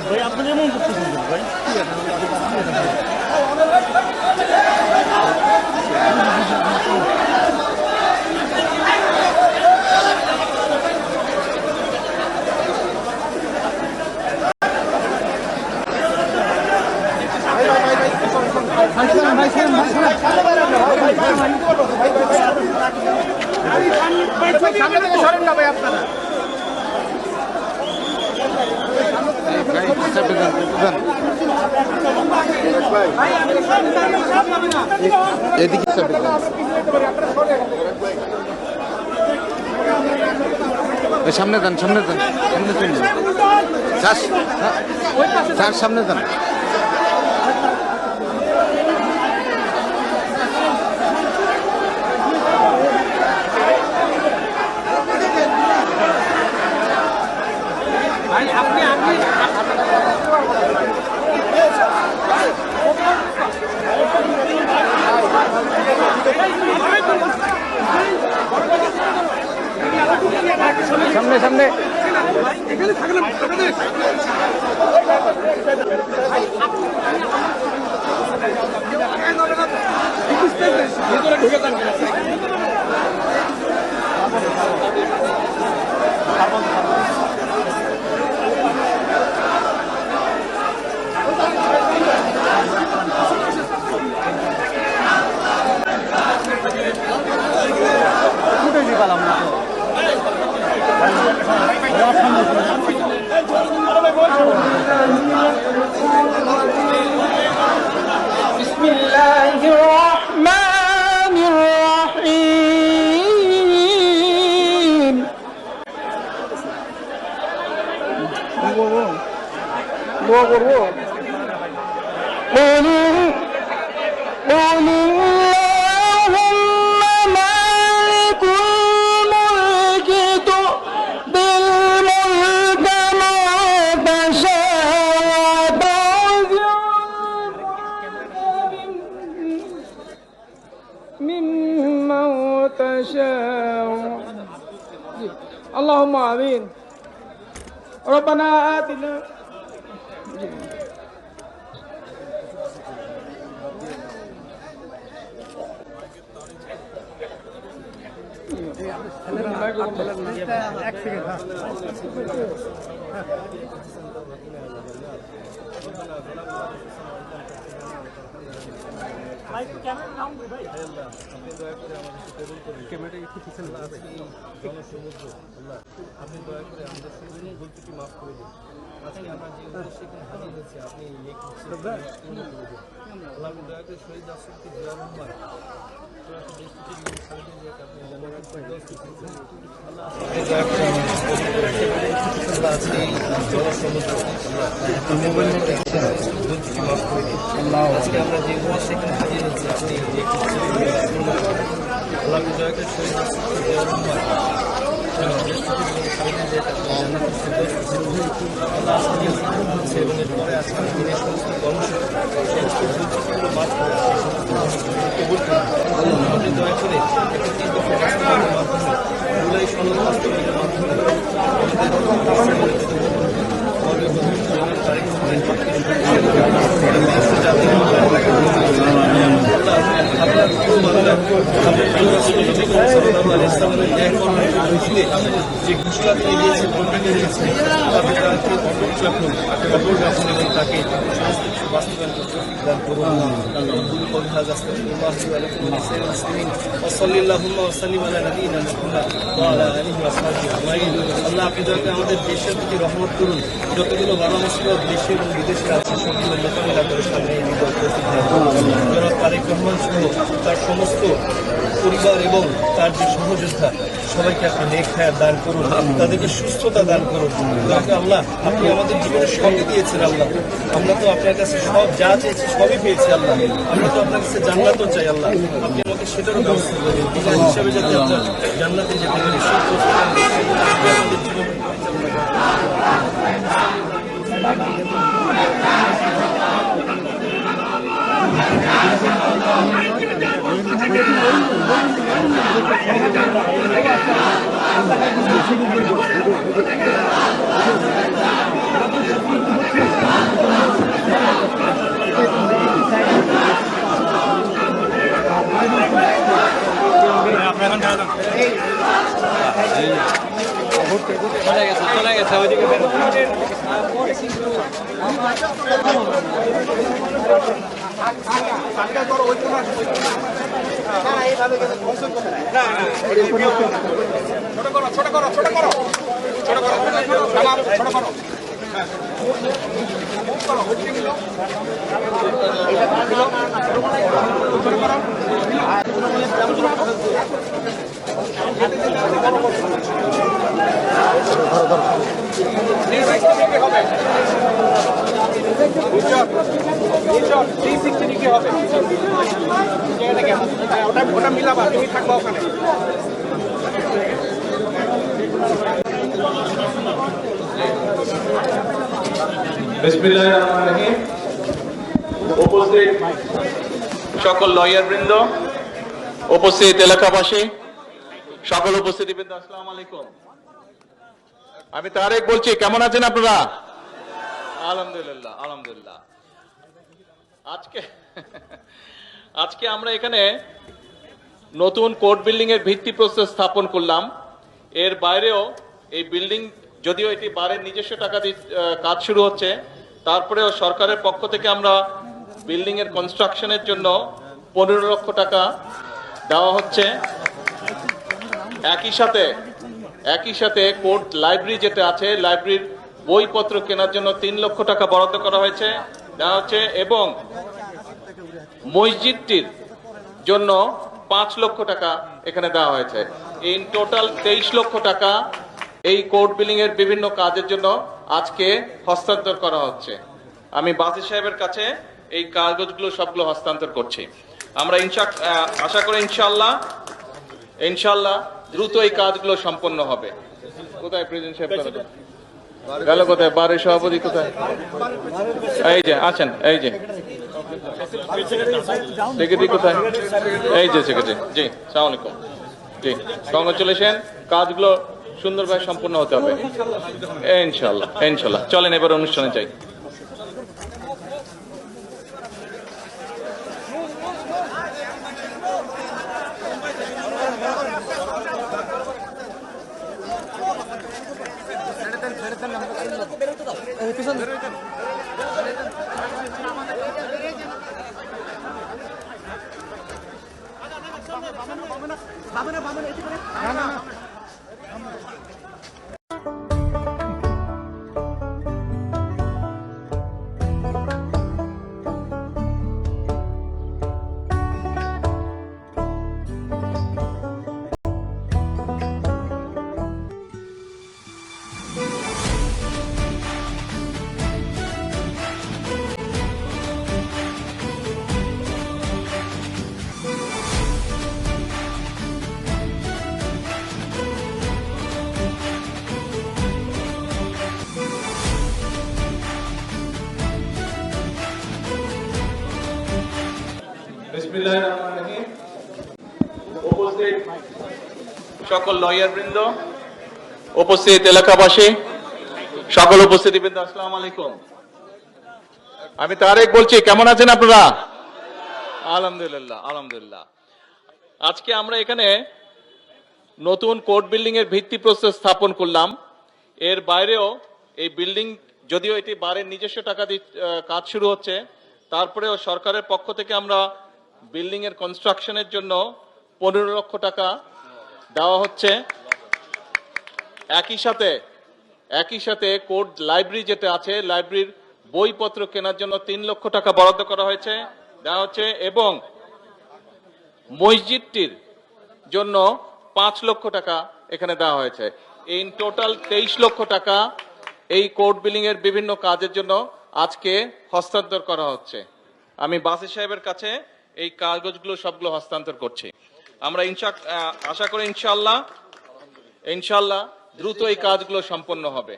ভাই আপনি এমন করতেছেন ভাই? এদিকে সামনে দেন, সামনে দেন, সামনে চলুন, সামনে দেন। সামনে সামনে اللهم آمين ربنا آتنا ক্যামেরাটা একটু পিছনে জনসমুদ্র আল্লাহ আপনি দয়া করে আমাদের সকলের ভুল ত্রুটি মাফ করে দিন। আজকে আমরা যে উদ্দেশ্যে এখানে হাজির হয়েছি আপনি এই পূর্ণ করে দিন। আল্লাহ আপনি দয়া করে শহীদ রাষ্ট্রপতি জিয়াউর রহমান আজকে আমরা যে উদ্দেশ্যে এখানে হাজির হয়েছি আপনি আল্লাহ দয়া করে শহীদ রাষ্ট্রপতি জিয়াউর রহমান এবং এরপরে আজকে দিনের সমস্ত কর্মসূচি সমস্ত গুরুত্বপূর্ণ মাঠ আপনি দয়া করে একটি বাস্তবায়নের মাধ্যমে জুলাই সনদ বাস্তবায়নের মাধ্যমে যে ঘোষণা তিনি দিয়েছেন তাকে সমস্ত কিছু বাস্তবায়ন করতে দান করুন। আল্লাহ আপনি দয়া আমাদের দেশের প্রতি রহমত করুন। যতগুলো বাবা মুসলিম দেশে এবং বিদেশে আছে সবগুলো মোকাবিলা করে সামনে জনাব তারেক রহমান সহ তার সমস্ত পরিবার এবং তার যে সহযোদ্ধা সবাইকে আপনি নেক হায়াত দান করুন, তাদেরকে সুস্থতা দান করুন। আল্লাহ আপনি আমাদের জীবনের সঙ্গে দিয়েছেন আল্লাহ, আমরা তো আপনার কাছে সব যা চেয়েছি সবই পেয়েছি আল্লাহ, আমরা তো আপনার কাছে জান্নাতও চাই আল্লাহ, আপনি আমাকে সেটারও ব্যবস্থা করবেন বিনা হিসাবে যাতে আপনার জান্নাতে যেতে পারি সেই আমাদের জীবন Thank you. ওটা মিলাবা, তুমি থাকবা ওখানে। বিসমিল্লাহির রহমানির রহিম। উপস্থিত সকল লয়ার বৃন্দ, উপস্থিত এলাকাবাসী, সকল উপস্থিতিবৃন্দ, আসসালামু আলাইকুম। আমি তারেক বলছি, কেমন আছেন আপনারা? আলহামদুলিল্লাহ, আলহামদুলিল্লাহ। আজকে আমরা এখানে নতুন কোর্ট বিল্ডিং এর ভিত্তিপ্রস্তর স্থাপন করলাম। এর বাইরেও এই বিল্ডিং, যদিও এটি বারের নিজস্ব টাকা দিয়ে কাজ শুরু হচ্ছে, তারপরেও সরকারের পক্ষ থেকে আমরা বিল্ডিং এর কনস্ট্রাকশনের জন্য 15 লক্ষ টাকা দেওয়া হচ্ছে। একই সাথে কোর্ট লাইব্রেরি যেটা আছে, লাইব্রেরির বইপত্র কেনার জন্য 3 লক্ষ টাকা বরাদ্দ করা হয়েছে, দেওয়া হচ্ছে, এবং মসজিদটির জন্য 5 লক্ষ টাকা এখানে দেওয়া হয়েছে। ইন টোটাল 23 লক্ষ টাকা এই কোর্ট বিল্ডিং এর বিভিন্ন কাজের জন্য আজকে হস্তান্তর করা হচ্ছে। আমি বাসির সাহেবের কাছে এই কাগজগুলো সবগুলো হস্তান্তর করছি। আমরা আশা করি ইনশাল্লাহ দ্রুত এই কাজগুলো সম্পন্ন হবে। কোথায় প্রেসিডেন্ট সাহেব গেল? কোথায় বারের সভাপতি? কোথায়? এই যে আছেন, এই যে সেক্রেটারি কোথায়? এই যে সেক্রেটারি। জি, আসসালামু আলাইকুম। জি, কংগ্রেচুলেশন। কাজগুলো সুন্দরভাবে সম্পূর্ণ হতে হবে ইনশাল্লাহ, ইনশাল্লাহ। চলেন এবার অনুষ্ঠানে যাই। বিসমিল্লাহির রহমানির রহিম। উপস্থিত সকল লয়ার বৃন্দ, উপস্থিত এলাকাবাসী, সকল উপস্থিতিবৃন্দ, আসসালামু আলাইকুম। আমি তারেক বলছি, কেমন আছেন আপনারা? আলহামদুলিল্লাহ, আলহামদুলিল্লাহ। আজকে আমরা এখানে নতুন কোর্ট বিল্ডিং এর ভিত্তিপ্রস্তর স্থাপন করলাম। এর বাইরেও এই বিল্ডিং, যদিও এটি বারের নিজস্ব টাকা দিয়ে কাজ শুরু হচ্ছে, তারপরেও সরকারের পক্ষ থেকে আমরা বিল্ডিং এর কনস্ট্রাকশনের জন্য 15 লক্ষ টাকা দেওয়া হচ্ছে। একই সাথে কোর্ট লাইব্রেরি যেটা আছে, লাইব্রেরির বইপত্র কেনার জন্য 3 লক্ষ টাকা বরাদ্দ করা হয়েছে, দেওয়া হচ্ছে, এবং মসজিদটির জন্য 5 লক্ষ টাকা এখানে দেওয়া হয়েছে। ইন টোটাল 23 লক্ষ টাকা এই কোর্ট বিল্ডিং এর বিভিন্ন কাজের জন্য আজকে হস্তান্তর করা হচ্ছে। আমি বাসির সাহেবের কাছে এই কাগজগুলো সবগুলো হস্তান্তর করছি। আমরা আশা করি ইনশাল্লাহ দ্রুত এই কাজগুলো সম্পন্ন হবে।